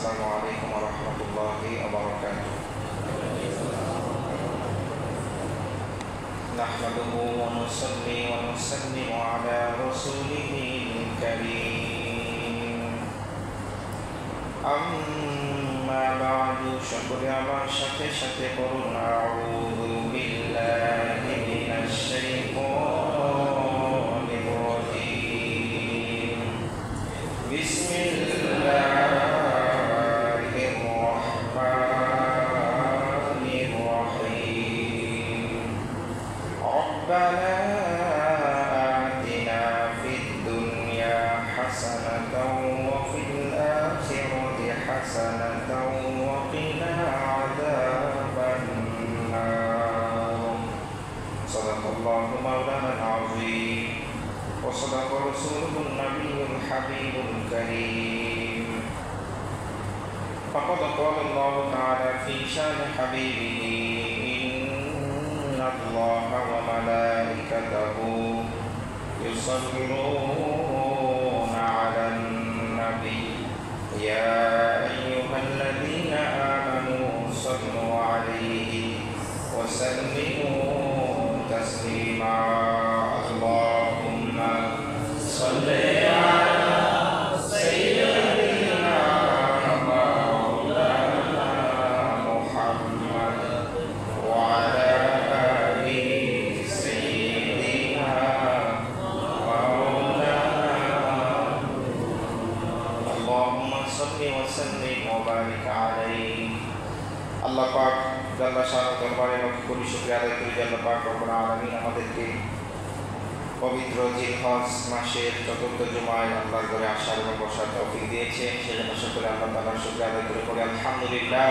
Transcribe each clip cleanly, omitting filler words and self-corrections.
আসসালামু আলাইকুম ওয়া রাহমাতুল্লাহি ওয়া বারাকাতুহু। নাহমাদুহু ওয়া নুসাল্লি ওয়া নুসাল্লিমু আলা রাসূলিহিল কারীম। আম্মা বা'দু, সকলে আমার সাথে সাথে পড়ুন আউযু বিল্লাহি মিনাশ শাইতানির রাজীম। বিসমিল্লাহির রাহমানির রাহিম। রব্বানা আতিনা ফিদ দুনিয়া হাসানাতাও ওয়া ফিল আখিরাতি হাসানাতাও ওয়া কিনা আযাবান নার। সাদাকাল্লাহু মাওলানাল আযীম ওয়া সাদাকা রাসূলুহুন নাবিয়্যুল হাবিবুল কারীম। ফাকাদ ক্বালা আল্লাহু তাআলা ফী শানি হাবিবিহি ইন্নাল্লাহা ওয়া মালাইকাতাহু ইউসাল্লুনা আলান নাবী ইয়া আইয়ুহাল্লাযীনা আমানু সাল্লু আলাইহি ওয়া সাল্লিমু তাসলিমা। আল্লাহুম্মা সাল্লি আলা সাইয়্যিদিনা মাওলানা মুহাম্মাদ ওয়া আলা আলি সাইয়্যিদিনা মাওলানা। আল্লাহুম্মা সাল্লি ওয়া সাল্লিম ওয়া বারিক আলাইহি। আল্লাহ পাক জাল্লা শাআনুহু দরবারে লক্ষ কোটি শুকরিয়া আদায় করি যে আল্লাহ পাক রব্বুল আলামিন আমাদেরকে পবিত্র জিলহজ মাসের চতুর্থ জুমায় আল্লাহর ঘরে আসার এবং বসার তৌফিক দিয়েছেন। সেজন্য সকলে আল্লাহ তাআলার শুকরিয়া আদায় করে পড়ি আলহামদুলিল্লাহ।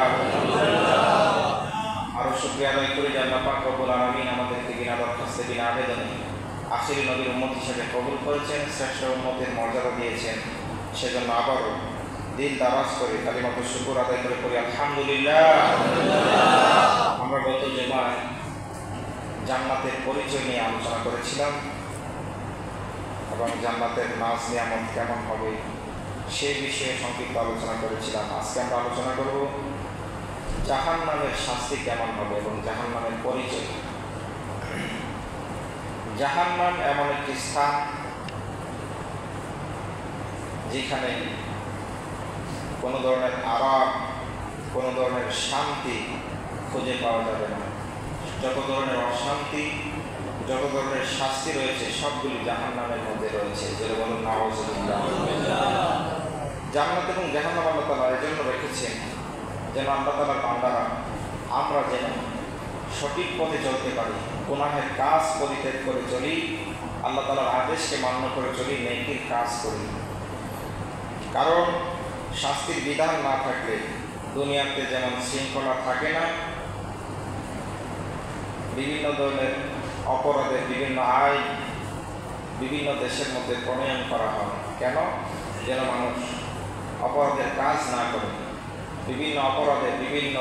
আরো শুকরিয়া আদায় করি যে আল্লাহ পাক রব্বুল আলামিন আমাদেরকে বিনা দরখাস্তে বিনা আবেদনে আখিরি নবীর উম্মত হিসেবে কবুল করেছেন, শ্রেষ্ঠ উম্মতের মর্যাদা দিয়েছেন। সেজন্য আবারও দিল দারাজ করে কালিমাত শুকর আদায় করে পড়ি আলহামদুলিল্লাহ। আমরা গত জুমায় জান্নাতের পরিচয় নিয়ে আলোচনা করেছিলাম এবং জান্নাতের নাজ নিয়ামত কেমন হবে সেই বিষয়ে সংক্ষিপ্ত আলোচনা করেছিলাম। আজকে আমরা আলোচনা করব জাহান্নামের শাস্তি কেমন হবে এবং জাহান্নামের পরিচয়। জাহান্নাম এমন একটি স্থান যেখানে কোনো ধরনের আরাম, কোনো ধরনের শান্তি খুঁজে পাওয়া যাবে না। যত ধরনের অশান্তি, যত ধরনের শাস্তি রয়েছে সবগুলি জাহান্নামের মধ্যে রয়েছে। যেটা বলুন নাউযুবিল্লাহ। জান্নাত এবং জাহান্নাম আল্লাহ তাআলা এজন্য রেখেছেন যেন আল্লাহ তাআলার বান্দারা আমরা যেন সঠিক পথে চলতে পারি, গুনাহের কাজ পরিত্যাগ করে চলি, আল্লাহ তাআলার আদেশকে মান্য করে চলি, নেকির কাজ করি। কারণ শাস্তির বিধান না থাকলে দুনিয়াতে যেমন শৃঙ্খলা থাকে না, বিভিন্ন ধরনের অপরাধের বিভিন্ন আইন বিভিন্ন দেশের মধ্যে প্রণয়ন করা হয়। কেন? যেন মানুষ অপরাধের কাজ না করে। বিভিন্ন অপরাধের, বিভিন্ন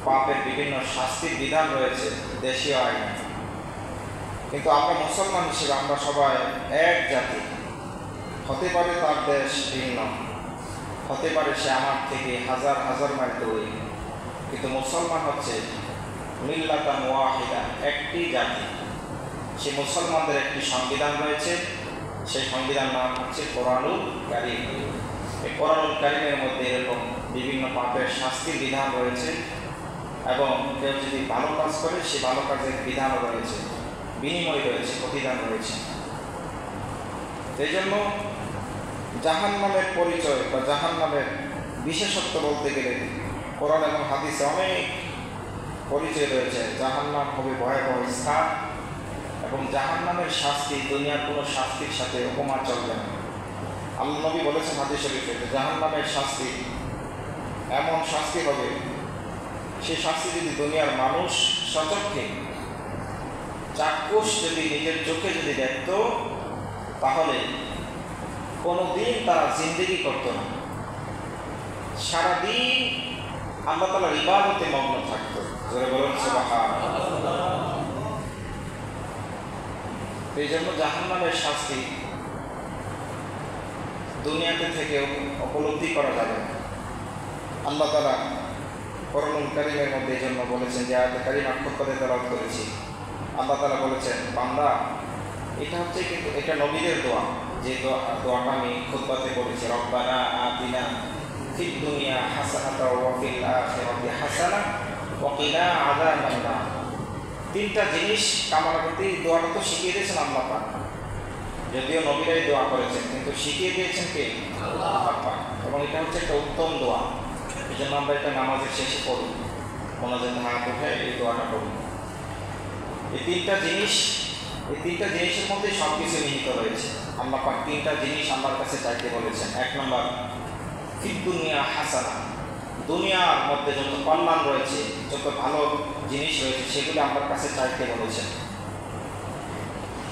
পাপের বিভিন্ন শাস্তির বিধান রয়েছে দেশীয় আইনে। কিন্তু আমরা মুসলমান হিসেবে আমরা সবাই এক জাতি। হতে পারে তার দেশ ভিন্ন, হতে পারে সে আমার থেকে হাজার হাজার মাইল দূরে, কিন্তু মুসলমান হচ্ছে মিল্লাতান ওয়াহিদা, একটি জাতি। সে মুসলমানদের একটি সংবিধান রয়েছে, সেই সংবিধান নাম হচ্ছে কোরআনুল কারীম। এই কোরআনুল কারীমের মধ্যে এরকম বিভিন্ন পাপের শাস্তির বিধান রয়েছে এবং কেউ যদি ভালো কাজ করে সে ভালো কাজের বিধানও রয়েছে, বিনিময় রয়েছে, প্রতিদান রয়েছে। এই জন্য জাহান্নামের পরিচয় বা জাহান্নামের বিশেষত্ব বলতে গেলে কোরআন এবং হাদিসে অনেক পরিচয় রয়েছে। জাহান্নাম হবে ভয়াবহ স্থান এবং জাহান্নামের শাস্তি দুনিয়ার কোনো শাস্তির সাথে উপমা চলবে না। আল্লাহ নবী বলেছেন হাদিস শরীফে যে জাহান্নামের শাস্তি এমন শাস্তি হবে, সে শাস্তি যদি দুনিয়ার মানুষ সচক্ষে চাক্ষুষ যদি নিজের চোখে যদি দেখত তাহলে কোনোদিন তারা জিন্দেগি করত না, সারাদিন আল্লাহ তাআলার ইবাদতে মগ্ন থাকত। জোরে বলুন সুবহানাল্লাহ। এই জন্য জাহান্নামের শাস্তি দুনিয়াতে থেকে উপলব্ধি করা যাবে না। আল্লাহ তাআলা কোরআনুল কারীমের মধ্যে এই জন্য বলেছেন, যে আয়াতে কারিমা খুতবাতে তেলাওয়াত করেছি, আল্লাহ তাআলা বলেছেন, বান্দা এটা হচ্ছে কিন্তু এটা নবীদের দোয়া, যে দোয়াটা আমি খুতবাতে বলেছি, রব্বানা আতিনা ফিদ দুনিয়া হাসানাতাও ওয়া ফিল আখিরাতি হাসানা ওয়া কিনা আযাবান নার। তিনটা জিনিস কামনা করতে দোয়াটা তো শিখিয়ে দিয়েছেন আল্লাহ পাক, যদিও নবীরাই দোয়া করেছেন কিন্তু শিখিয়ে দিয়েছেন কে? আল্লাহ পাক। এবং এটা হচ্ছে একটা উত্তম দোয়া, এই জন্য আমরা এটা নামাজের শেষে পড়ি, মোনাজাতে হাত উঠে এই দোয়াটা পড়ি। এই তিনটা জিনিসের মধ্যে সব কিছু নিহিত রয়েছে। আল্লাহ পাক তিনটা জিনিস আমার কাছে চাইতে বলেছেন। এক নম্বর, ফিদ দুনিয়া হাসানা, দুনিয়ার মধ্যে যত কল্যাণ রয়েছে, যত ভালো জিনিস রয়েছে সেগুলো আমার কাছে চাইতে বলেছেন।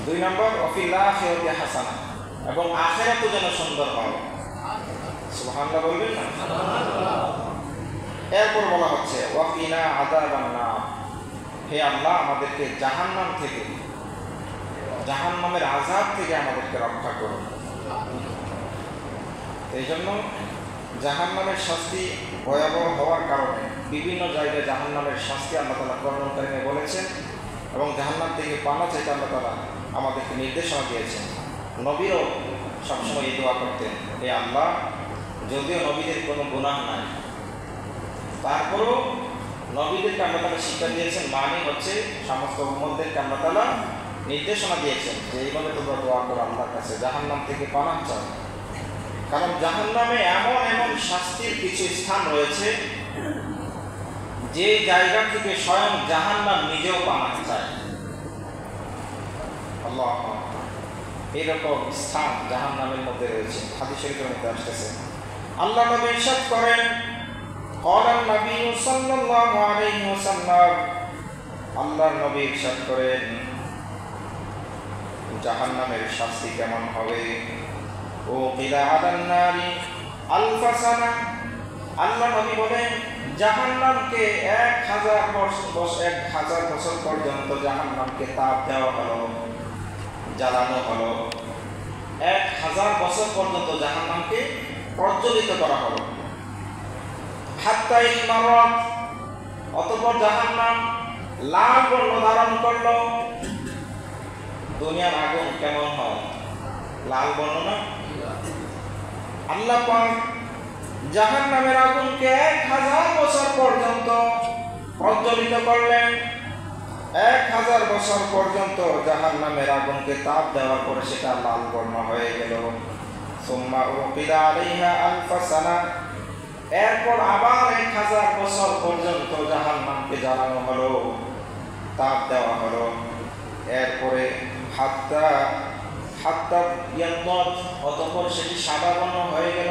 দুই নম্বর, ওয়াফিল আখিরাতি হাসানা, এবং আখিরাতও যেন সুন্দর হয়। সুবহানাল্লাহ বলবেন না? এরপর বলা হচ্ছে ওয়াকিনা আযাবান নার, হে আল্লাহ আমাদেরকে জাহান্নামের আযাব থেকে আমাদেরকে রক্ষা করুন। এই জন্য জাহান্নামের শাস্তি ভয়াবহ হওয়ার কারণে বিভিন্ন জায়গায় জাহান্নামের শাস্তি আল্লাহ তাআলা কোরআনুল কারীমে বলেছেন, এবং জাহান্নাম থেকে পানা চাইতে আল্লাহ তাআলা আমাদেরকে নির্দেশনা দিয়েছেন। নবীও সবসময় এই দোয়া করতেন, হে আল্লাহ, যদিও নবীদের কোনো গুনাহ নাই, তারপরও নবীদেরকে আল্লাহ তাআলা শিক্ষা দিয়েছেন, মানে হচ্ছে সমস্ত উম্মতদেরকে আল্লাহ তাআলা নির্দেশনা দিয়েছেন যে এইভাবে তোমরা দোয়া করো আল্লাহর কাছে, জাহান্নাম থেকে পানাহ চাও। কারণ জাহান্নামে এমন শাস্তির কিছু স্থান রয়েছে যে জায়গা থেকে স্বয়ং জাহান্নাম নিজেও পানাহ চায়। আল্লাহ, এরকম স্থান জাহান্নামের মধ্যে রয়েছে, হাদিস শরীফের মধ্যে আসতেছে। আল্লাহ নবী ইরশাদ করেন, ক্বালান নবী সাল্লাল্লাহু আলাইহি ওয়াসাল্লাম, আল্লাহর নবী ইরশাদ করেন, জাহান্নামের শাস্তি কেমন হবে? ও কিলা আলান নারি আলফা সানা, আল্লাহ নবী বলেন, জাহান্নামকে 1000 বছর পর্যন্ত জাহান্নামকে তাপ দেওয়া হলো, জ্বালানো হলো। 1000 বছর পর্যন্ত জাহান্নামকে প্রজ্বলিত করা হলো। হাত্তা ইমারত, অতঃপর জাহান্নাম লাল বর্ণ ধারণ করলো। দুনিয়ার আগুন কেমন হয়? লাল বর্ণ না? আল্লাহ পাক জাহান্নামের আগুনকে 1000 বছর পর্যন্ত প্রজ্বলিত করলেন। 1000 বছর পর্যন্ত জাহান্নামের আগুনকে তাপ দেওয়ার পরে সেটা লাল বর্ণ হয়ে গেল। সুম্মা উকিদা আলাইহা আলফা সানা, এরপর আবার 1000 বছর পর্যন্ত জাহান্নামকে জ্বালানো হলো, তাপ দেওয়া হলো। এরপরে হাত্তা ইয়াদত, অতঃপর সেটি সাদা বর্ণ হয়ে গেল।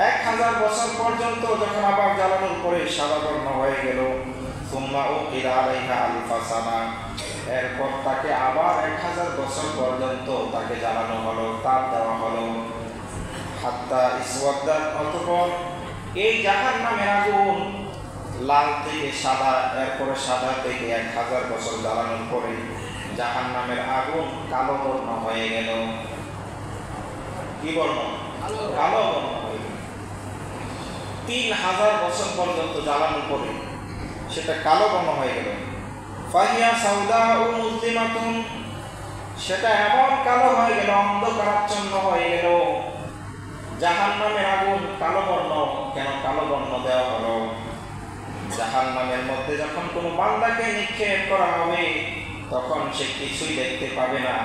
1000 বছর পর্যন্ত যখন আবার জ্বালানোর পরে সাদা বর্ণ হয়ে গেল। সুম্মা উকিদা আলাইহা আলফা সানা, এরপর তাকে আবার 1000 বছর পর্যন্ত তাকে জ্বালানো হলো, তাপ দেওয়া হলো। হাত্তা ইসওয়াদ্দাত, অতঃপর এই জাহান্নামের আগুন লাল থেকে সাদা, এরপরে সাদা থেকে 1000 বছর জ্বালানোর পরে জাহান্নামের আগুন কালো বর্ণ হয়ে গেল। কি বর্ণ? কালো বর্ণ হয়ে গেল। 3000 বছর পর্যন্ত জ্বালানোর পরে সেটা কালো বর্ণ হয়ে গেল। ফাহিয়া সাউদাউ মুজলিমাতুন, সেটা এমন কালো হয়ে গেল, অন্ধকারাচ্ছন্ন হয়ে গেল। জাহান্নামের আগুন কালো বর্ণ, কেন কালো বর্ণ দেওয়া হলো? জাহান্নামের মধ্যে যখন কোনো বান্দাকে নিক্ষেপ করা হবে তখন সে কিছুই দেখতে পাবে না,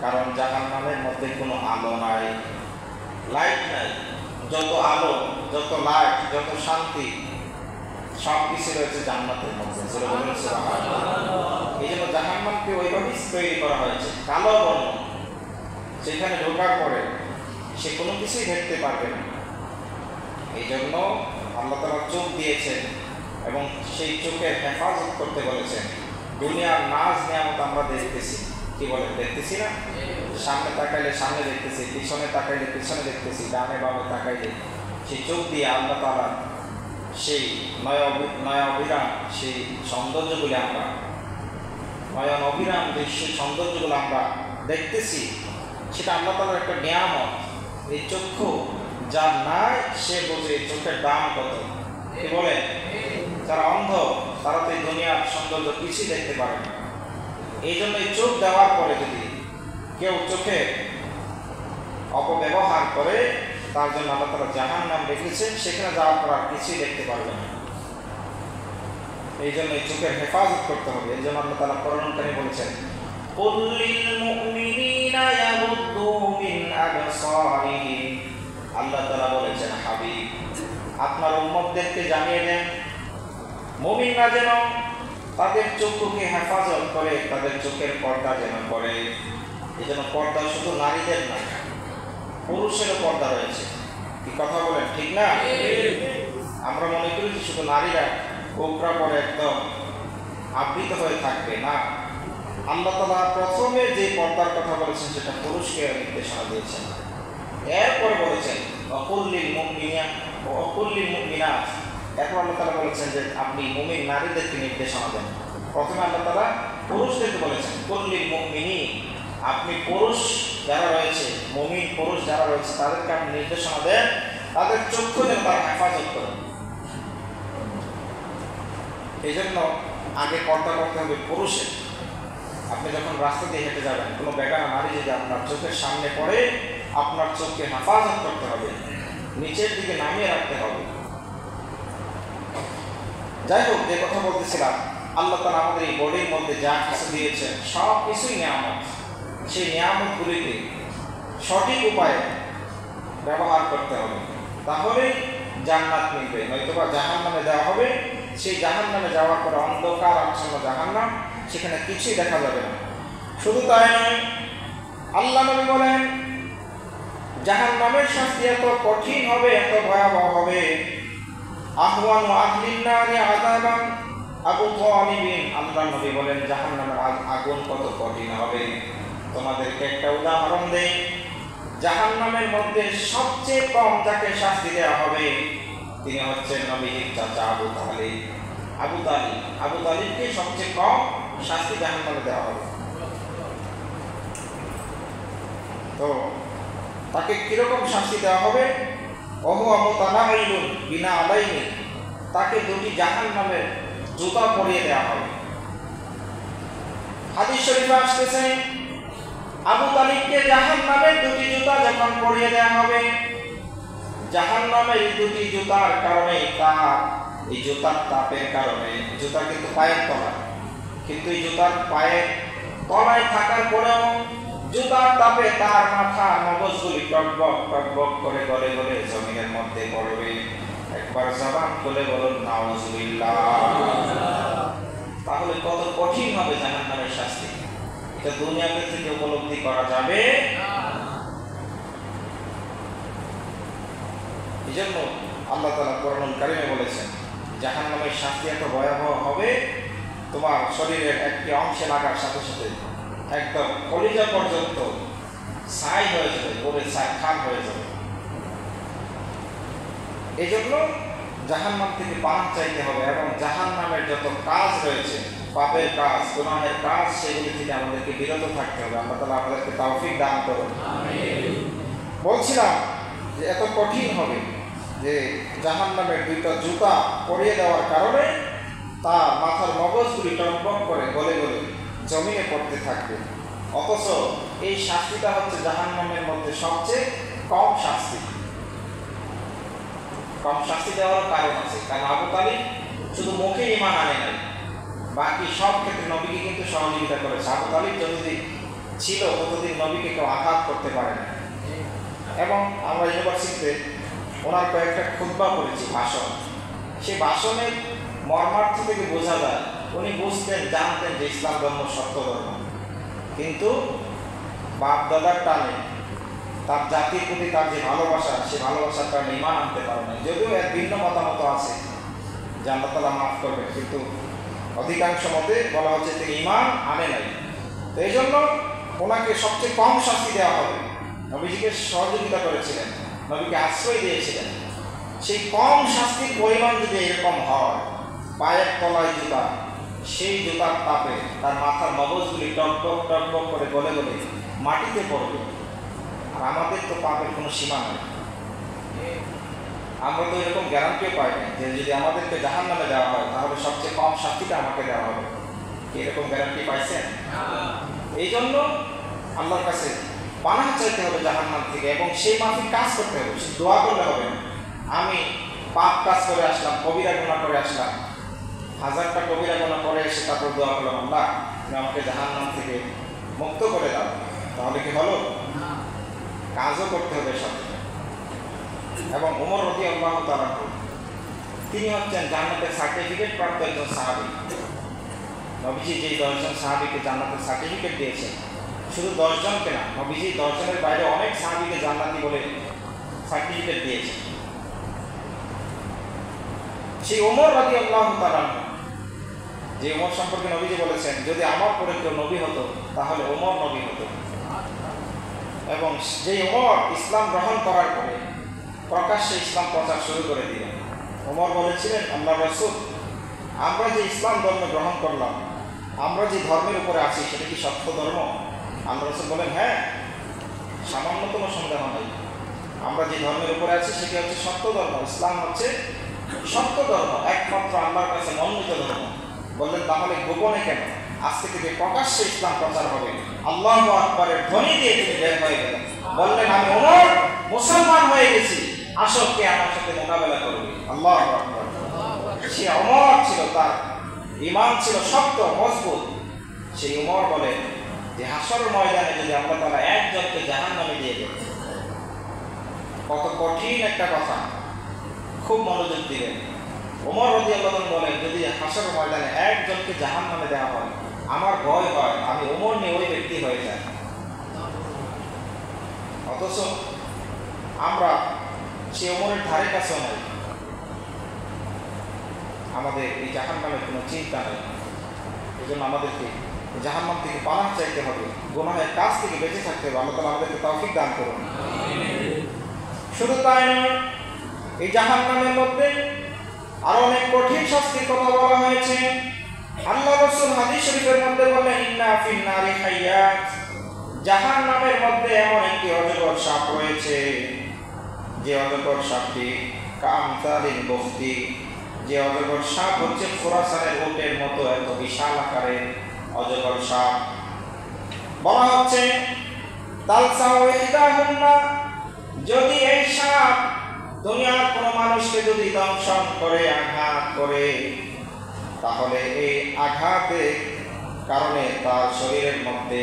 কারণ জাহান্নামের মধ্যে কোনো আলো নাই, লাইট নাই। যত আলো, যত লাইট, যত শান্তি সব কিছু রয়েছে জান্নাতের মধ্যে। এই জন্য জাহান্নামকে ওইভাবেই তৈরি করা হয়েছে, কালো বর্ণ। সেখানে ঢোকার পরে সে কোনো কিছুই দেখতে পারবে না। এই জন্য আল্লাহ তাআলা চোখ দিয়েছেন এবং সেই চোখের হেফাজত করতে বলেছেন। দুনিয়ার নাজ নিয়ামত আমরা দেখতেছি, কি বলে দেখতেছি না? সামনে তাকাইলে সামনে দেখতেছি, পিছনে তাকাইলে পিছনে দেখতেছি, ডানে বামে তাকাইলে সেই চোখ দিয়ে আল্লাহ তাআলা সেই নয়া অবিরাম সেই সৌন্দর্যগুলি আমরা, নয়ন অবিরাম যে সেই সৌন্দর্যগুলো আমরা দেখতেছি, সেটা আল্লাহ তাআলার একটা নিয়ামত। এই চক্ষু যার নাই সে বোঝে চোখের দাম কত। কি বলে? যারা অন্ধ তারা তো এই দুনিয়ার সৌন্দর্য কিছুই দেখতে পারে না। এই জন্য চোখ দেওয়ার পরে যদি কেউ চোখে অপব্যবহার করে তার জন্য আল্লাহ তাআলা জাহান্নাম রেখেছেন, সেখানে যাওয়ার পর আর কিছুই দেখতে পারবে না। এই জন্য এই চোখের হেফাজত করতে হবে। এই জন্য আল্লাহ তাআলা কোরআন কারীমে বলেছেন, কুল লিল মুমিনিনা ইয়াগুদ্দু মিন আবসারিহিম। আল্লাহ তাআলা বলেছেন, হাবিব আপনার উম্মতদেরকে জানিয়ে দেন মুমিনরা যেন তাদের চোখকে হেফাজত করে, তাদের চোখের পর্দা যেন করে। এই জন্য পর্দা শুধু নারীদের না, পুরুষেরও পর্দা রয়েছে। কি কথা বলেন, ঠিক না? আমরা মনে করি যে শুধু নারীরা কোপড়া পরে একদম আবৃত হয়ে থাকবে না। আল্লাহ তাআলা প্রথমে যে পর্দার কথা বলেছেন সেটা পুরুষকে নির্দেশনা দিয়েছেন। এরপর বলেছেন অকুল্লিল মুমিনিনা ও অকুল্লিল মুমিনাত। এরপর আল্লাহ তাআলা বলেছেন যে আপনি মুমিন নারীদেরকে নির্দেশনা দেন। প্রথমে আল্লাহ তাআলা পুরুষদেরকে বলেছেন কুল্লিল মুমিনিন, আপনি পুরুষ যারা রয়েছে, মুমিন পুরুষ যারা রয়েছে তাদেরকে আপনি নির্দেশনা দেন তাদের চক্ষু যেন তারা হেফাজত করেন। এই জন্য আগে পর্দা করতে হবে পুরুষের। আপনি যখন রাস্তা দিয়ে হেঁটে যাবেন, কোনো বেগানা নারী যদি আপনার চোখের সামনে পড়ে, আপনার চোখকে হেফাজত করতে হবে, নিচের দিকে নামিয়ে রাখতে হবে। যাই হোক, যে কথা বলতেছিলাম, আল্লাহ তাআলা আমাদের এই বডির মধ্যে যা কিছু দিয়েছেন সব কিছুই নিয়ামত। সেই নিয়ামতগুলিকে সঠিক উপায়ে ব্যবহার করতে হবে, তাহলেই জান্নাত মিলবে, নয়তোবা জাহান্নামে দেওয়া হবে। সেই জাহান্নামে যাওয়ার পরে অন্ধকার আচ্ছন্ন জাহান্নাম, সেখানে কিছুই দেখা যাবে না। শুধু তাই নয়, আল্লাহ নবী বলেন জাহান্নামের শাস্তি এত কঠিন হবে, এত ভয়াবহ হবে। আহওয়ান আহলিন নারি আযাবান আবু তালিবিন। আল্লাহ নবী বলেন জাহান্নামের আগুন কত কঠিন হবে। তোমাদেরকে একটা উদাহরণ দেই। জাহান্নামের মধ্যে সবচেয়ে কম যাকে শাস্তি দেওয়া হবে তিনি হচ্ছেন নবীর চাচা আবু তালিব। আবু তালিবকে সবচেয়ে কম শাস্তি জাহান্নামে দেওয়া হবে। তো তাকে কিরকম শাস্তি দেওয়া হবে? ওহুয়া মুতানাইলুন বিনা আলাইনি, তাকে দুটি জাহান্নামের জুতা পরিয়ে দেওয়া হবে। হাদিস শরীফে আসতেছে আবু তালিবকে জাহান্নামের দুটি জুতা যখন পরিয়ে দেওয়া হবে, জাহান্নামের দুটি জুতার কারণে, তার এই জুতার তাপের কারণে, জুতা কিন্তু পায়ের তলা, কিন্তু এই জুতার পায়ের তলায় থাকার পরেও জুতার তাপে তার মাথা মগজগুলি টকবক টকবক করে গলে গলে জমিনের মধ্যে পড়বে। একবার জবান খুলে বলুন নাউজুবিল্লাহ। তাহলে কত কঠিন হবে জাহান্নামের শাস্তি, এটা দুনিয়াতে থেকে উপলব্ধি করা যাবে। এই জন্য আল্লাহ তাআলা কোরআনুল কারীমে বলেছেন জাহান্নামের শাস্তি এত ভয়াবহ হবে, তোমার শরীরের একটি অংশে লাগার সাথে সাথে একদম কলিজা পর্যন্ত ছাই হয়ে যাবে, পরে ছাই খান হয়ে যাবে। এই জন্য জাহান্নাম থেকে পান চাইতে হবে, এবং জাহান্নামের যত কাজ রয়েছে, পাপের কাজ, গুনাহের কাজ, সেগুলি থেকে আমাদেরকে বিরত থাকতে হবে। আল্লাহ তাআলা আমাদেরকে তৌফিক দান করুন। বলছিলাম যে এত কঠিন হবে যে জাহান্নামের দুইটা জুতা পরিয়ে দেওয়ার কারণে তার মাথার মগজগুলি টকবক করে গলে গলে জমিনে পড়তে থাকবে। অথচ এই শাস্তিটা হচ্ছে জাহান্নামের মধ্যে সবচেয়ে কম শাস্তি। কম শাস্তি দেওয়ার কারণ আছে, কারণ আবু তালিব শুধু মুখে ঈমান আনে নাই, বাকি সব ক্ষেত্রে নবীকে কিন্তু সহযোগিতা করেছে। আবু তালিব যতদিন ছিল ততদিন নবীকে কেউ আঘাত করতে পারে না। এবং আমরা ইউনিভার্সিটিতে ওনার কয়েকটা খুতবা পড়েছি, ভাষণ। সেই ভাষণের মর্মার্থ থেকে বোঝা যায় উনি বুঝতেন, জানতেন যে ইসলাম ধর্ম সত্য ধর্ম, কিন্তু বাপ দাদার টানে তার জাতির প্রতি তার যে ভালোবাসা, সে ভালোবাসার কারণে ঈমান আনতে পারে না। যদিও এক ভিন্ন মতামত আছে যে আল্লাহ তাআলা মাফ করবে, কিন্তু অধিকাংশ মতে বলা হচ্ছে তিনি ঈমান আনে নাই। তো এই জন্য ওনাকে সবচেয়ে কম শাস্তি দেওয়া হবে। নবীজিকে সহযোগিতা করেছিলেন, নবীকে আশ্রয় দিয়েছিলেন। সেই কম শাস্তির পরিমাণ যদি এরকম হয়, পায়ের তলায় জুতা, সেই জুতার তাপে তার মাথার মগজগুলি টকবক টকবক করে গলে গলে মাটিতে পড়বে। আর আমাদের তো পাপের কোনো সীমা নেই, আমরা তো এরকম গ্যারান্টিও পাই না যে যদি আমাদেরকে জাহান্নামে দেওয়া হয় তাহলে সবচেয়ে কম শাস্তিটা আমাকে দেওয়া হবে। এরকম গ্যারান্টি পাইছেন? এই জন্য আল্লাহর কাছে পানাহ চাইতে হবে জাহান্নাম থেকে, এবং সেই মাফিক কাজ করতে হবে। দোয়া করলে হবে না আমি পাপ কাজ করে আসলাম, কবিরা গুনাহ করে আসলাম, 1000টা কবিরা গুনাহ করে এসে তারপর দোয়া করলাম আল্লাহ তুমি আমাকে জাহান্নাম থেকে মুক্ত করে দাও, তাহলে কি হলো? কাজও করতে হবে সাথে। এবং ওমর রাদিয়াল্লাহু তাআলা তিনি হচ্ছেন জান্নাতের সার্টিফিকেট প্রাপ্ত একজন সাহাবী। নবীজি যেই 10 জন সাহাবীকে জান্নাতের সার্টিফিকেট দিয়েছেন, শুধু 10 জনকে না, নবীজি 10 জনের বাইরে অনেক সাহাবীকে জান্নাতি বলে সার্টিফিকেট দিয়েছেন। সেই ওমর রাদিয়াল্লাহু তাআলা, যে ওমর সম্পর্কে নবীজি বলেছেন যদি আমার পরে কেউ নবী হতো তাহলে ওমর নবী হতো। এবং যেই ওমর ইসলাম গ্রহণ করার পরে প্রকাশ্যে ইসলাম প্রচার শুরু করে দিলেন। ওমর বলেছিলেন আল্লাহ রাসূল, আমরা যে ইসলাম ধর্ম গ্রহণ করলাম, আমরা যে ধর্মের উপরে আছি সেটা কি সত্য ধর্ম? আল্লাহ রাসূল বলেন হ্যাঁ, সামান্যতম সন্দেহ নেই, আমরা যে ধর্মের উপরে আছি সেটি হচ্ছে সত্য ধর্ম, ইসলাম হচ্ছে সত্য ধর্ম, একমাত্র আল্লাহর কাছে মনোনীত ধর্ম। বললেন তাহলে গোপনে কেন? আজকে থেকে প্রকাশ্যে ইসলাম প্রচার হবে। আল্লাহু আকবারের ধ্বনি দিয়ে তিনি বের হয়ে গেলেন, বললেন আমি ওমর মুসলমান হয়ে গেছি, আসো কে আমার সাথে মোকাবেলা করবে। আল্লাহু আকবার। সে ওমর ছিল, তার ঈমান ছিল শক্ত মজবুত। সেই ওমর বলে যে হাসর ময়দানে যদি আল্লাহ তাআলা একজনকে জাহান্নামে দিয়ে দেন, কত কঠিন একটা কথা, খুব মনোযোগ দিবেন। ওমর রাদিয়াল্লাহু আনহু বলেন যদি হাসর ময়দানে একজনকে জাহান্নামে দেওয়া হয় আমার ভয় হয় আমি ওমর নিয়ে ওই ব্যক্তি হয়ে যাই। অথচ আমরা সে ওমরের ধারে কাছেও নাই, আমাদের এই জাহান্নামের কোনো চিন্তা নেই। এই জন্য আমাদেরকে জাহান্নাম থেকে পানাহ চাইতে হবে, গুনাহের কাজ থেকে বেঁচে থাকতে হবে। আল্লাহ তাআলা আমাদেরকে তৌফিক দান করুন। শুধু তাই নয়, এই জাহান্নামের মধ্যে আরো অনেক কঠিন শাস্তির কথা বলা হয়েছে। আল্লাহ রাসূল হাদিস শরীফের মধ্যে বলেন ইন্না ফিন নারি হাইয়াত, জাহান্নামের মধ্যে এমন একটি অজগর সাপ রয়েছে, যে অজগর সাপটি কামতালিন বখতি, যে অজগর সাপ হচ্ছে খোরাসানের উটের মতো এত বিশাল আকারের অজগর সাপ। বলা হচ্ছে তালসাউ ইহদাহুন্না, যদি এই সাপ দুনিয়ার কোন মানুষকে যদি দংশন করে, আঘাত করে, তাহলে এই আঘাতের কারণে তার শরীরের মধ্যে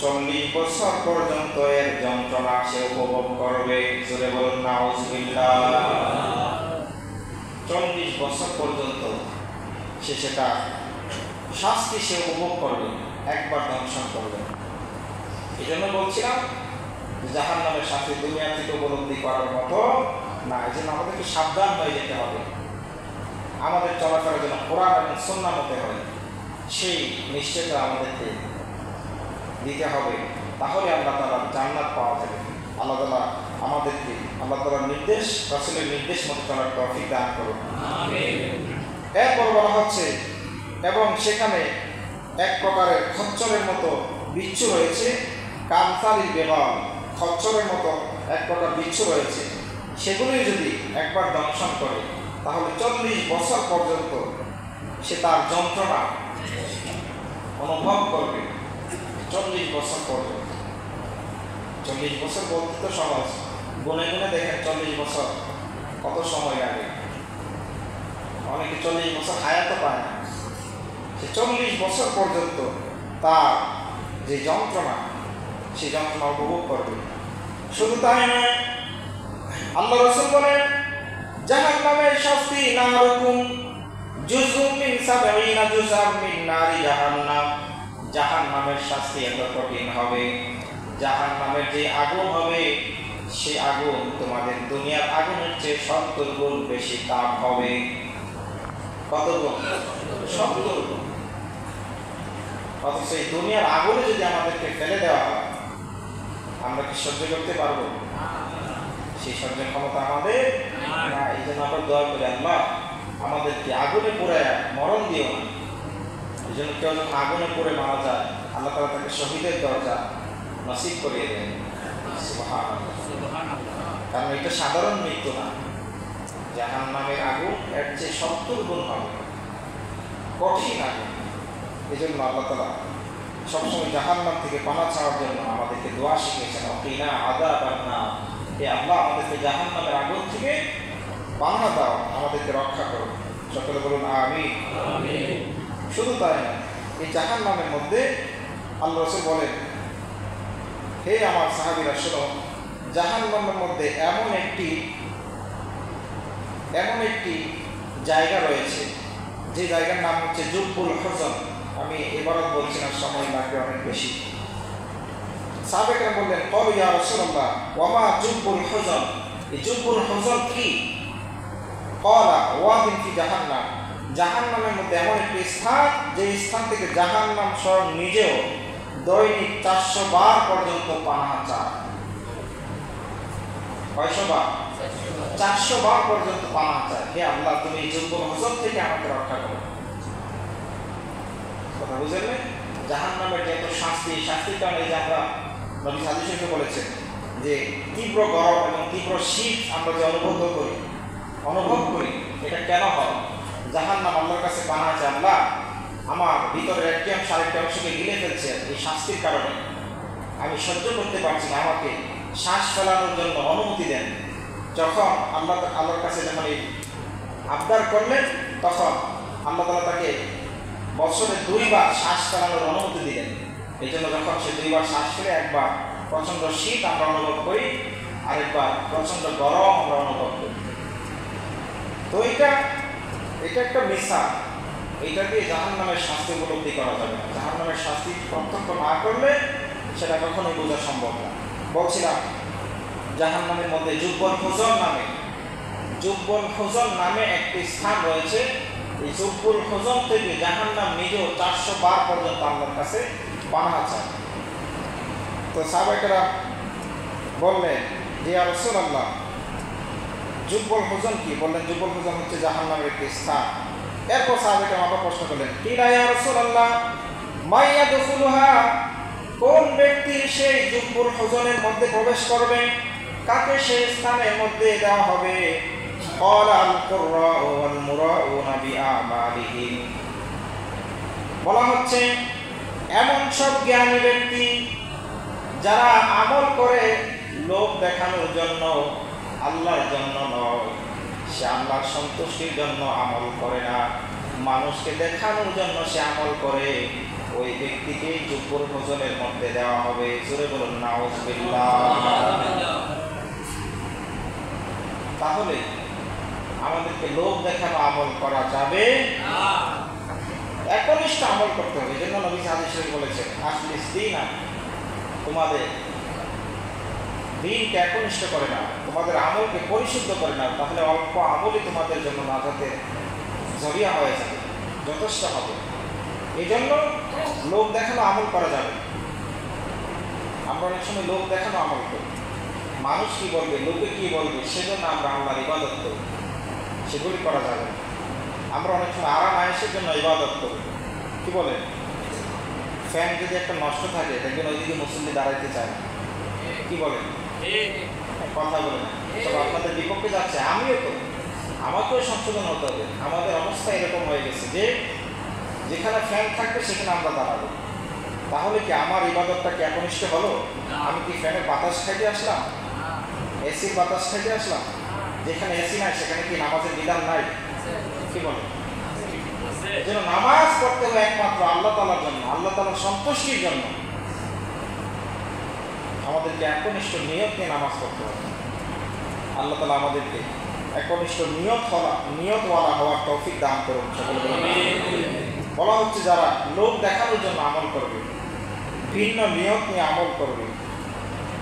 40 বছর পর্যন্ত এর যন্ত্রণা সে উপভোগ করবে। জোরে বলুন নাউজুবিল্লাহ। 40 বছর পর্যন্ত সে সেটা শাস্তি সে উপভোগ করবে, একবার দংশন করবে। এই জন্য বলছিলাম জাহান্নামের শাস্তি দুনিয়া থেকে উপলব্ধি করার মতো না। এই জন্য আমাদেরকে সাবধান হয়ে যেতে হবে, আমাদের চলাফেরার জন্য কোরআন এবং সুন্নাহ মতে হয় সেই নিশ্চয়তা আমাদেরকে দিতে হবে, তাহলে আল্লাহ তাআলার জান্নাত পাওয়া যাবে। আল্লাহ তাআলা আমাদেরকে আল্লাহ তাআলার নির্দেশ, রাসূলের নির্দেশ মতো চলার তৌফিক দান করুন। আমিন। এরপর বলা হচ্ছে এবং সেখানে এক প্রকারের খচ্চরের মতো বিচ্ছু রয়েছে, কামসালিল বেগাম, খচ্চরের মতো এক প্রকার বিচ্ছু রয়েছে, সেগুলি যদি একবার দংশন করে তাহলে 40 বছর পর্যন্ত সে তার যন্ত্রণা অনুভব করবে। 40 বছর পর্যন্ত। 40 বছর বলতে তো সহজ, গুনে গুনে দেখেন 40 বছর কত সময় লাগে। অনেকে 40 বছর হায়াতও পায় না। সে 40 বছর পর্যন্ত তার যে যন্ত্রণা, সেই যন্ত্রণা উপভোগ করবে। শুধু তাই নয়, আল্লাহ রাসূল বলেন জাহান্নামের শাস্তি নারুকুম জুজুম মিন 70 জুজাম মিন নারি জাহান্নাম। জাহান্নামের শাস্তি এত কঠিন হবে, জাহান্নামের যে আগুন হবে সেই আগুন তোমাদের দুনিয়ার আগুনের চেয়ে 70 গুণ বেশি তাপ হবে। কত গুণ? 70 গুণ। অথচ এই দুনিয়ার আগুনে যদি আমাদেরকে ফেলে দেওয়া হয় আমরা কি সহ্য করতে পারবো? সেই সহ্যের ক্ষমতা আমাদের না। এই জন্য আমরা দোয়া করি আল্লাহ আমাদেরকে আগুনে পুড়ে মরণ দিও না। এই জন্য কেউ যখন আগুনে পুড়ে মারা যায় আল্লাহ তাআলা তাকে শহীদের দরজা নসিব করিয়ে দেন। সুবহানাল্লাহ। কারণ এটা সাধারণ মৃত্যু না, জাহান্নামের আগুন এর চেয়ে 70 গুণ হবে, কঠিন আগুন। এই জন্য আল্লাহ তাআলা সবসময় জাহান্নাম থেকে পানা ছাড়ার জন্য আমাদেরকে দোয়া শিখিয়েছেন, ওকিনা আযাবান নার, হে আল্লাহ আমাদেরকে জাহান্নামের আগুন থেকে পানা দাও, আমাদেরকে রক্ষা করো। সকলে বলুন আমিন। শুধু তাই না, এই জাহান্নামের মধ্যে আল্লাহ রাসূল বলেন, হে আমার সাহাবীরা শোনো, জাহান্নামের মধ্যে এমন একটি জায়গা রয়েছে, যে জায়গার নাম হচ্ছে জুব্বুল হুজন। আমি এবারও বলছি না, সময় লাগবে অনেক বেশি। সাহাবায়ে বললেন, ক্বালু ইয়া রাসূলুল্লাহ ওয়া মা জুব্বুল হুজন, এই জুব্বুল হুজন কি? ক্বালা ওয়াদিন ফি জাহান্নাম, জাহান্নামের মধ্যে এমন একটি স্থান, যে স্থান থেকে জাহান্নাম স্বয়ং নিজেও দৈনিক 400 বার পর্যন্ত পানাহা চায়। কয়শো বার? 400 বার পর্যন্ত পানাহা চায়। হে আল্লাহ, তুমি এই জুব্বুল হুজন থেকে আমাকে রক্ষা করো। কথা বুঝলেন? জাহান্নামের যে এত শাস্তির কারণে যে আমরা নবী হাদিসে বলেছেন যে তীব্র গরম এবং তীব্র শীত আমরা যে অনুভব করি, এটা কেন হয়? জাহান্নাম আল্লাহর কাছে পানাহা চায়, আল্লাহ আমার ভিতরের একটি অংশ আরেকটি অংশকে গিলে ফেলছে, এই শাস্তির কারণে আমি সহ্য করতে পারছি না, আমাকে শ্বাস ফেলানোর জন্য অনুমতি দেন। যখন আল্লাহর কাছে যখন এই আবদার করলেন, তখন আল্লাহ তাআলা তাকে বছরে 2 বার শ্বাস ফেলানোর অনুমতি দিলেন। এই জন্য যখন সে 2 বার শ্বাস ফেলে, একবার প্রচণ্ড শীত আমরা অনুভব করি, আরেকবার প্রচণ্ড গরম আমরা অনুভব করি। তো এটা একটা মিসাল, এইটা দিয়ে জাহান্নামের শাস্তি উপলব্ধি করা যাবে না। জাহান্নামের শাস্তি প্রত্যক্ষ না করলে সেটা কখনোই বোঝা সম্ভব না। বলছিলাম, জাহান্নামের মধ্যে জুব্বুল হুজন নামে একটি স্থান রয়েছে। এই জুব্বুল হুজন থেকে জাহান্নাম নিজেও 400 বার পর্যন্ত আল্লাহর কাছে পানাহা চায়। তো সাহাবায়ে বললেন, যে ইয়া রাসূলুল্লাহ জুব্বুল হুজন কি? বললেন, জুব্বুল হুজন হচ্ছে জাহান্নামের একটি স্থান। এরপর সাহাবায়ে আবার প্রশ্ন করলেন, কিলা ইয়া রাসূলুল্লাহ মা ইয়াদখুলুহা, কোন ব্যক্তি সেই জুব্বুল হুজনের মধ্যে প্রবেশ করবে? কাকে সেই স্থানের মধ্যে দেওয়া হবে? ক্বালা আল কুররাউ ওয়াল মুরাউনা বিআমালিহিম, বলা হচ্ছে এমন সব জ্ঞানী ব্যক্তি যারা আমল করে লোক দেখানোর জন্য, আল্লাহর জন্য নয়। সে আল্লাহর সন্তুষ্টির জন্য আমল করে না, মানুষকে দেখানোর জন্য সে আমল করে। ওই ব্যক্তিকে জুব্বুল হুজনের মধ্যে দেওয়া হবে। জোরে বলুন নাউযুবিল্লাহ। তাহলে আমাদেরকে লোক দেখানো আমল করা যাবে না, একনিষ্ঠ আমল করতে হবে। এই জন্য নবী হাদিসে বলেছেন, আখলিস দীনা, তোমাদের দিনকে একনিষ্ঠ করে নাও, তোমাদের আমলকে পরিশুদ্ধ করে নাও, তাহলে অল্প আমলই তোমাদের জন্য নাজাতের জরিয়া হয়ে যাবে, যথেষ্ট হবে। এই জন্য লোক দেখানো আমল করা যাবে। আমরা অনেক সময় লোক দেখানো আমল করি, মানুষ কি বলবে, লোকে কি বলবে, সেজন্য আমরা আল্লাহর ইবাদত করি, সেগুলি করা যাবে। আমরা অনেক সময় আরাম আয়েশের জন্য ইবাদত করি। কি বলে, ফ্যান যদি একটা নষ্ট থাকে, দেখবেন ওইদিকে মুসল্লি দাঁড়াইতে চায় না। কি বলেন? কথা বলেন। তবে আপনাদের বিপক্ষে যাচ্ছে, আমিও তো, আমাকেও সংশোধন হতে হবে। আমাদের অবস্থা এরকম হয়ে গেছে যে যেখানে ফ্যান থাকবে সেখানে আমরা দাঁড়াবো। তাহলে কি আমার ইবাদতটা কি একনিষ্ঠ হলো? আমি কি ফ্যানের বাতাস খাইতে আসলাম, এসির বাতাস খাইতে আসলাম? যেখানে এসি নাই সেখানে কি নামাজের বিধান নাই? কি বলে? যেন নামাজ পড়তে হবে একমাত্র আল্লাহ তাআলার জন্য, আল্লাহ তাআলার সন্তুষ্টির জন্য। আমাদেরকে একনিষ্ঠ নিয়ত নিয়ে নামাজ পড়তে হবে। আল্লাহ তাআলা আমাদেরকে একনিষ্ঠ নিয়তওয়ালা হওয়ার তৌফিক দান করুন। সকলে বলা হচ্ছে যারা লোক দেখানোর জন্য আমল করবে, ভিন্ন নিয়ত নিয়ে আমল করবে,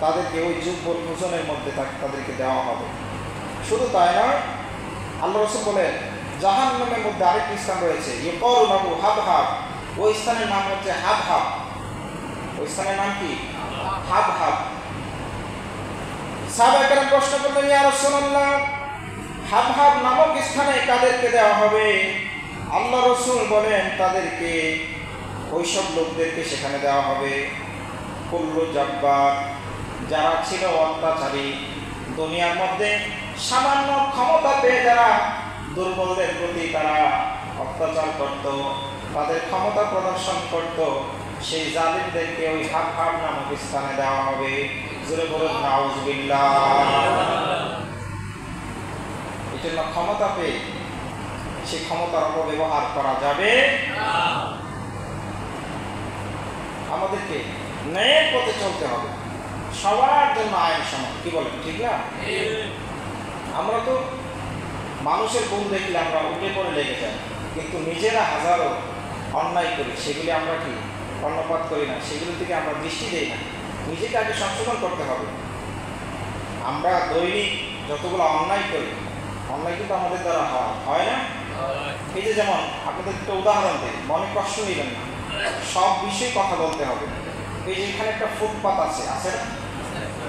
তাদেরকে ওই জুব্বুল হুজনের মধ্যে তাদেরকে দেওয়া হবে। শুধু তাই নয়, আল্লাহ রাসূল বলেন জাহান্নামের মধ্যে আরেকটি স্থান রয়েছে, ইউকালু লাহু হাবহাব, ওই স্থানের নাম হচ্ছে হাবহাব। ওই স্থানের নাম কি? হাবহাব। সাহাবায়ে কেরাম প্রশ্ন করলেন, ইয়া রাসূলুল্লাহ হাবহাব নামক স্থানে কাদেরকে দেওয়া হবে? আল্লাহ রাসূল বলেন তাদেরকে, ওইসব লোকদেরকে সেখানে দেওয়া হবে কুল্লু জাব্বার, যারা ছিল অত্যাচারী, দুনিয়ার মধ্যে সামান্য ক্ষমতা পেয়ে যারা দুর্বলদের প্রতি তারা অত্যাচার করত, তাদের ক্ষমতা প্রদর্শন করত, সেই জালিমদেরকে ওই হাফ নামক স্থানে দেওয়া হবে। জোরে বলুন নাউজুবিল্লাহ। এই জন্য ক্ষমতা পেয়ে সেই ক্ষমতার অপব্যবহার করা যাবে না। আমাদেরকে ন্যায়ের পথে চলতে হবে, সবার জন্য আইন সমান। কি বলেন, ঠিক না? আমরা তো মানুষের গুণ দেখলে আমরা উঠে পড়ে লেগে যাই, কিন্তু নিজেরা হাজারো অন্যায় করি, সেগুলি আমরা কি কর্ণপাত করি না, সেগুলোর দিকে আমরা দৃষ্টি দেই না। নিজেকে আগে সংশোধন করতে হবে। আমরা দৈনিক যতগুলো অন্যায় করি, অন্যায় কিন্তু আমাদের দ্বারা হয় না? এই যে যেমন আপনাদের একটা উদাহরণ দিই, মনে কষ্ট নেবেন না, সব বিষয়ে কথা বলতে হবে। এই যে এখানে একটা ফুটপাত আছে না?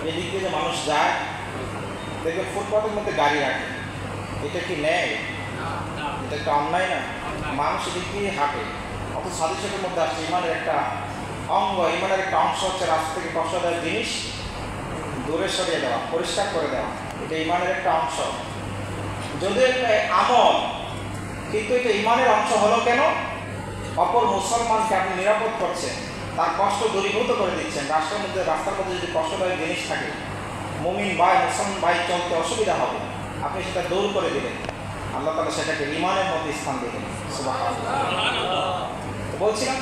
এদিক দিয়ে যে মানুষ যায়, দেখবে ফুটপাতের মধ্যে গাড়ি রাখে, এটা কি ন্যায়? এটা একটা অন্যায় না? মানুষ এদিক দিয়ে হাঁটে, অথচ হাদিসের মধ্যে আসছে ইমানের একটা অঙ্গ, ইমানের একটা অংশ হচ্ছে রাস্তা থেকে কষ্টদায়ক জিনিস দূরে সরিয়ে দেওয়া, পরিষ্কার করে দেওয়া। এটা ইমানের একটা অংশ, যদিও একটা আমল, কিন্তু এটা ইমানের অংশ হলো কেন? অপর মুসলমানকে আপনি নিরাপদ করছেন, তার কষ্ট দূরীভূত করে দিচ্ছেন। রাস্তার মধ্যে যদি কষ্টদায়ক জিনিস থাকে, মুমিন ভাই মুসলমান ভাই চলতে অসুবিধা হবে, আপনি সেটা দূর করে দিলেন, আল্লাহ তাআলা সেটাকে ইমানের মধ্যে স্থান দিলেন। সুবহানাল্লাহ। বলছিলাম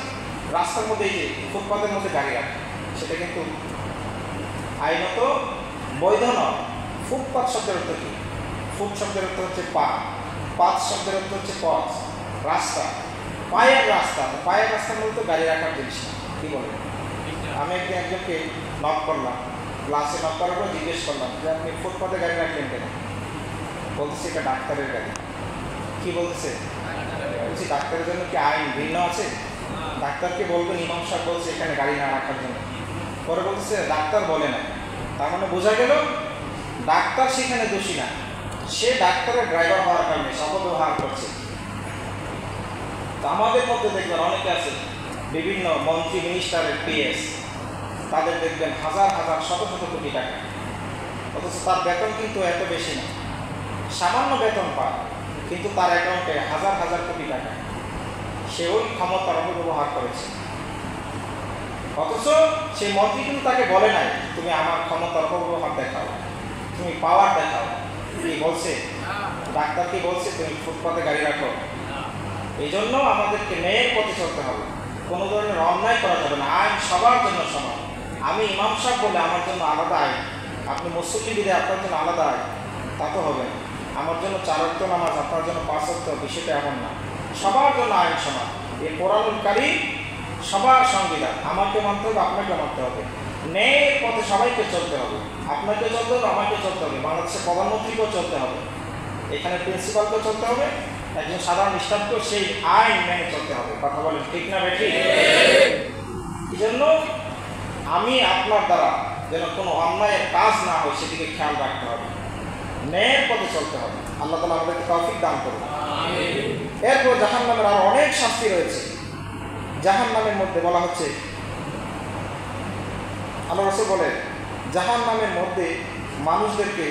রাস্তার মধ্যে এই যে ফুটপাতের মধ্যে গাড়ি রাখে, সেটা কিন্তু আইনত বৈধ নয়। ফুটপাত শব্দের অর্থ কি? ফুট শব্দের অর্থ হচ্ছে পা, পাত শব্দের অর্থ হচ্ছে পথ, রাস্তা, পায়ের রাস্তা। পায়ের রাস্তার মধ্যে গাড়ি রাখার জিনিস না। কি বলে? আমি একজনকে নক করলাম, ক্লাসে নক করার পর জিজ্ঞেস করলাম যে আপনি ফুটপাতে গাড়ি রাখলেন কেন? বলতেছে এটা ডাক্তারের গাড়ি। কি বলতেছে? বলছি ডাক্তারের জন্য কি আইন ভিন্ন আছে? ডাক্তারকে বলবেন ইমাম সাহেব বলছে এখানে গাড়ি না রাখার জন্য। পরে বলতেছে ডাক্তার বলে না। তার মানে বোঝা গেল ডাক্তার সেখানে দোষী না, সে ডাক্তারের ড্রাইভার হওয়ার কারণে অপব্যবহার করছে। তো আমাদের মধ্যে দেখবেন অনেকে আছে, বিভিন্ন মন্ত্রী মিনিস্টারের পিএস, তাদের দেখবেন হাজার হাজার শত শত কোটি টাকা, অথচ তার বেতন কিন্তু এত বেশি না, সামান্য বেতন পায়, কিন্তু তার অ্যাকাউন্টে হাজার হাজার কোটি টাকা। সে ওই ক্ষমতার অপব্যবহার করেছে, অথচ সেই মন্ত্রী কিন্তু তাকে বলে নাই তুমি আমার ক্ষমতার অপব্যবহার দেখাও, তুমি পাওয়ার দেখাও। কি বলছে? ডাক্তার কি বলছে তুমি ফুটপাতে গাড়ি রাখো? এই জন্য আমাদেরকে ন্যায়ের পথে চলতে হবে, কোনো ধরনের অন্যায় করা যাবে না। আইন সবার জন্য সমান। আমি ইমাম সাহেব বলে আমার জন্য আলাদা আইন, আপনি মুসল্লি দিলে আপনার জন্য আলাদা আইন, তা তো হবে না। আমার জন্য 4 ওয়াক্ত নামাজ, আপনার জন্য 5 ওয়াক্ত, বিষয়টা এমন না। সবার জন্য আইন সমান। এই কোরআনুল কারীম সবার সংবিধান, আমাকে মানতে হবে, আপনাকে মানতে হবে। ন্যায়ের পথে সবাইকে চলতে হবে, আপনাকে চলতে হবে, আমাকে চলতে হবে, বাংলাদেশের প্রধানমন্ত্রীকেও চলতে হবে, এখানে প্রিন্সিপালকেও চলতে হবে, একজন সাধারণ স্টাফকেও সেই আইন মেনে চলতে হবে। কথা বলেন ঠিক না বেঠিক? এই জন্য আমি আপনার দ্বারা যেন কোনো অন্যায়ের কাজ না হয় সেদিকে খেয়াল রাখতে হবে, ন্যায়ের পথে চলতে হবে। আল্লাহ তাআলা আমাদেরকে তৌফিক দান করুন। এরপর জাহান্নামের আরো অনেক শাস্তি রয়েছে। জাহান্নামের মধ্যে বলা হচ্ছে, আল্লাহ রাসূল বলেন জাহান্নামের মধ্যে মানুষদেরকে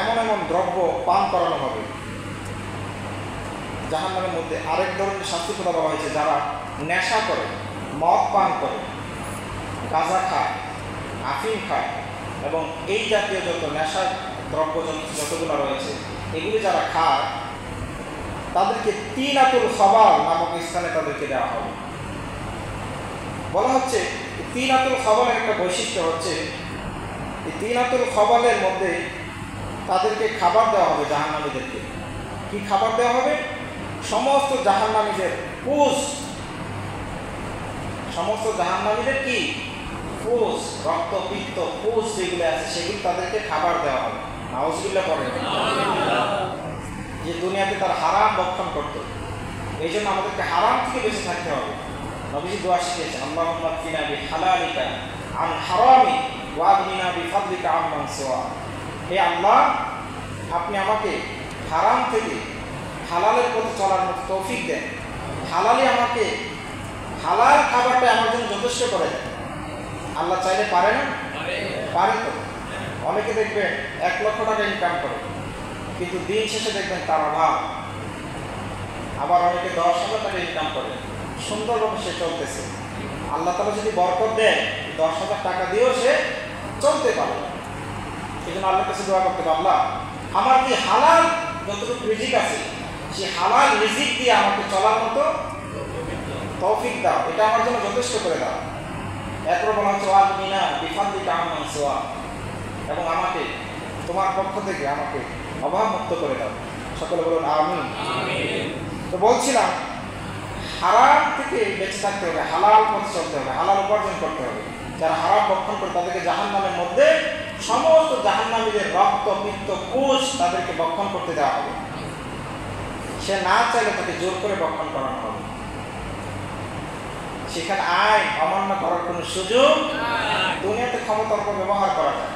এমন এমন দ্রব্য পান করানো হবে। জাহান্নামের মধ্যে আরেক ধরনের শাস্তির কথা বলা হয়েছে, যারা নেশা করে, মদ পান করে, গাঁজা খায়, আফিম খায় এবং এই জাতীয় যত নেশার দ্রব্য যতগুলো রয়েছে এগুলি যারা খায়, তাদেরকে তিনাতুল খবাল নামক স্থানে তাদেরকে দেওয়া হবে। বলা হচ্ছে তিনাতুল খবালের একটা বৈশিষ্ট্য হচ্ছে, এই তিনাতুল খবালের মধ্যে তাদেরকে খাবার দেওয়া হবে জাহান্নামীদেরকে। কি খাবার দেওয়া হবে? সমস্ত জাহান্নামীদের পুষ, সমস্ত জাহান্নামীদের কি পুষ, রক্ত পিত্ত পুষ যেগুলো আছে সেগুলো তাদেরকে খাবার দেওয়া হবে। নাউজুবিল্লাহ পড়েন। যে দুনিয়াতে তার হারাম ভক্ষণ করত, এই জন্য আমাদেরকে হারাম থেকে বেঁচে থাকতে হবে। নবীজি দোয়া শিখিয়েছেন, আল্লাহুম্মা কফিনা বিহালালিকা আন হারামি ওয়া আগনিনা বিফাদলিকা আম্মান সিওয়া। হে আল্লাহ, আপনি আমাকে হারাম থেকে হালালের পথে চলার মতো তৌফিক দেন। হালালি আমাকে, হালাল খাবারটা আমার জন্য যথেষ্ট করে দেন। আল্লাহ চাইলে পারে না? পারে তো। অনেকে দেখবেন 1 লক্ষ টাকা ইনকাম করে, কিন্তু দিন শেষে দেখবেন তার অভাব। আবার অনেকে 10,000 টাকা ইনকাম করে, সুন্দরভাবে সে চলতেছে। আল্লাহ তাআলা যদি বরকত দেয়, 10,000 টাকা দিয়েও সে চলতে পারে। এই জন্য আল্লাহর কাছে দোয়া করতে হবে, আল্লাহ আমার কি হালাল যতটুকু রিজিক আছে, সেই হালাল রিজিক দিয়ে আমাকে চলার মতো তৌফিক দাও, এটা আমার জন্য যথেষ্ট করে দাও। এরপর বলা হচ্ছে ওয়াজমিনা বিফাদলিকা আম্মান সিওয়া, এবং আমাকে তোমার পক্ষ থেকে আমাকে অভাব মুক্ত করে দাও। সকলে বলুন আমিন। তো বলছিলাম, হারাম থেকে বেঁচে থাকতে হবে, হালাল পথে চলতে হবে, হালাল উপার্জন করতে হবে। যারা হারাম ভক্ষণ করে তাদেরকে জাহান্নামের মধ্যে সমস্ত জাহান্নামীদের রক্ত, পিত্ত, কোষ তাদেরকে ভক্ষণ করতে দেওয়া হবে। সে না চাইলে তাকে জোর করে ভক্ষণ করানো হবে। সেখানে আইন অমান্য করার কোনো সুযোগ, দুনিয়াতে ক্ষমতার উপর ব্যবহার করা যায়।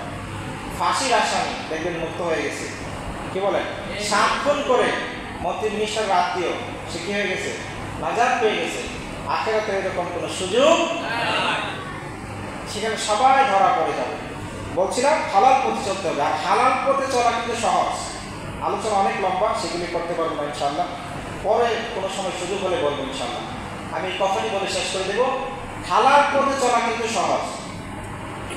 ফাঁসির আসামি দেখবেন মুক্ত হয়ে গেছে, কি বলেন, সাক্ষণ করে মন্ত্রী মিনিস্টার আত্মীয়, সে কি হয়ে গেছে, নাজাত পেয়ে গেছে। আখিরাতে এরকম কোনো সুযোগ, সেখানে সবাই ধরা পড়ে যাবে। বলছিলাম হালাল পথে চলতে হবে, আর হালাল পথে চলা কিন্তু সহজ। আলোচনা অনেক লম্বা, সেগুলি করতে পারবো না ইনশাল্লাহ, পরে কোনো সময় সুযোগ হলে বলবো ইনশাল্লাহ। আমি এই কথাটি বলে শেষ করে দেব, হালাল পথে চলা কিন্তু সহজ।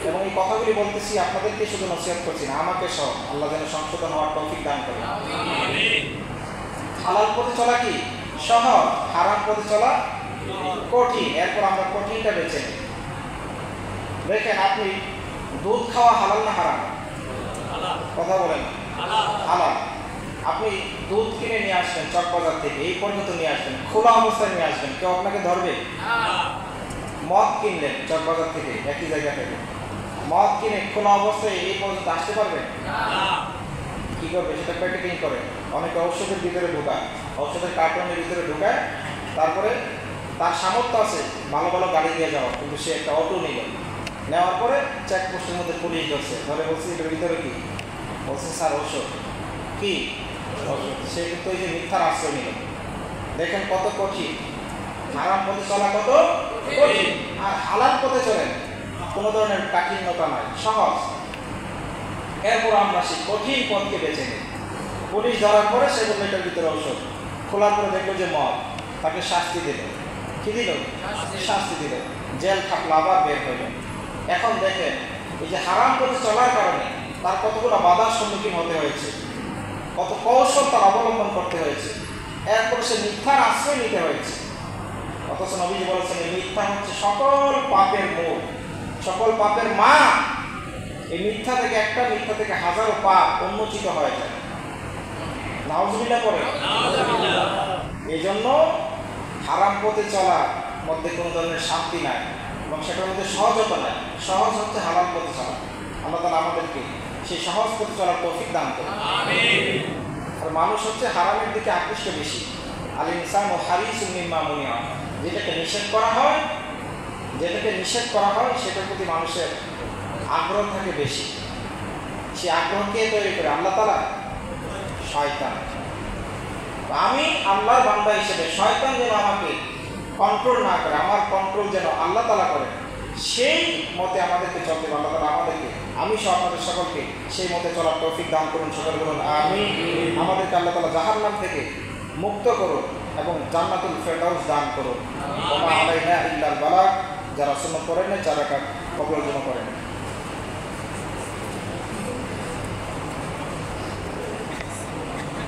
এবং এই কথাগুলি বলতেছি আপনাদেরকে শুধু নসিহত করছি না, আমাকে সহ। আল্লাহ যেন সংশোধন হওয়ার তৌফিক দান করেন। হালাল পথে চলা কি সহজ, হারাম পথে চলা কঠিন। এরপর আমরা কঠিনটা বেছে নিই। দেখেন, আপনি দুধ খাওয়া হালাল না হারাম? কথা বলেন। হালাল। আপনি দুধ কিনে নিয়ে আসবেন চকবাজার থেকে, এই পর্যন্ত নিয়ে আসবেন, খোলা অবস্থায় নিয়ে আসবেন, কেউ আপনাকে ধরবে? মদ কিনলেন চকবাজার থেকে, একই জায়গা থেকে মদ কিনে খোলা অবস্থায় এই পর্যন্ত আসতে পারবেন? কি করবে? সেটা প্যাকেটিং করে, অনেকে ঔষধের ভিতরে ঢোকায়, ঔষধের কার্টনের ভিতরে ঢোকায়। তারপরে তার সামর্থ্য আছে ভালো ভালো গাড়ি দিয়ে যাওয়া, কিন্তু সে একটা অটো নিল, নেওয়ার পরে চেকপোস্টের মধ্যে পুলিশ ধরছে, ধরে বলছে এটার ভিতরে কি? বলছে স্যার ওষুধ। কি ওষুধ? সে কিন্তু ওই যে মিথ্যার আশ্রয় নিল। দেখেন কত কঠিন। হারাম পথে চলা কত কঠিন, আর হালাল পথে চলেন কোনো ধরনের কাঠিন্যতা নাই, সহজ। এরপর আমরা সেই কঠিন পথকে বেছে নিই। পুলিশ ধরার পরে সে বললো এটার ভিতরে ঔষধ, খোলার পরে দেখলো যে মদ, তাকে শাস্তি দিল। কি দিল? শাস্তি দিল, জেল খাটলো, আবার বের হইল। এখন দেখেন, এই যে হারাম পথে চলার কারণে তার কতগুলো বাধার সম্মুখীন হতে হয়েছে, কত কৌশল তার অবলম্বন করতে হয়েছে। এরপরে সে মিথ্যার আশ্রয় নিতে হয়েছে। অথচ নবীজি বলেছেন এই মিথ্যা হচ্ছে সকল পাপের মূল, সকল পাপের মা। এই মিথ্যা থেকে, একটা মিথ্যা থেকে হাজারো পাপ উন্মোচিত হয়ে যায়। নাউজুবিল্লাহ করে। এই জন্য হারাম পথে চলার মধ্যে কোনো ধরনের শান্তি নাই, এবং সেটার মধ্যে সহজতা নাই। সহজ হচ্ছে হারাম পথে চলা। আল্লাহ তাআলা আমাদেরকে সেই সহজ পথে চলার তৌফিক দান করুন। আর মানুষ হচ্ছে হারামের দিকে আকৃষ্ট বেশি। আল ইনসানু হারিসুম মিম্মা মুনিয়া, যেটাকে নিষেধ করা হয়, সেটার প্রতি মানুষের আগ্রহ থাকে বেশি। সে আগ্রহ কে তৈরি করে? আল্লাহ তাআলা? শয়তান। আমি আল্লাহর বান্দা হিসেবে শয়তান যেন আমাকে কন্ট্রোল না করে, আমার কন্ট্রোল যেন আল্লাহ তাআলা করে, সেই মতে আমাদেরকে চলতে হবে। আল্লাহ তাআলা আমাদেরকে, আমি সহ আপনাদের সকলকে সেই মতে চলার তৌফিক দান করুন। সকল বলুন আমিন। আমাদেরকে আল্লাহ তাআলা জাহান্নাম থেকে মুক্ত করুন এবং জান্নাতুল ফেরদাউস দান করুন। ওয়া মা আলাইনা ইল্লাল বালাগ। যারা সুন্নাত পড়েন, যারা কবুল করেন।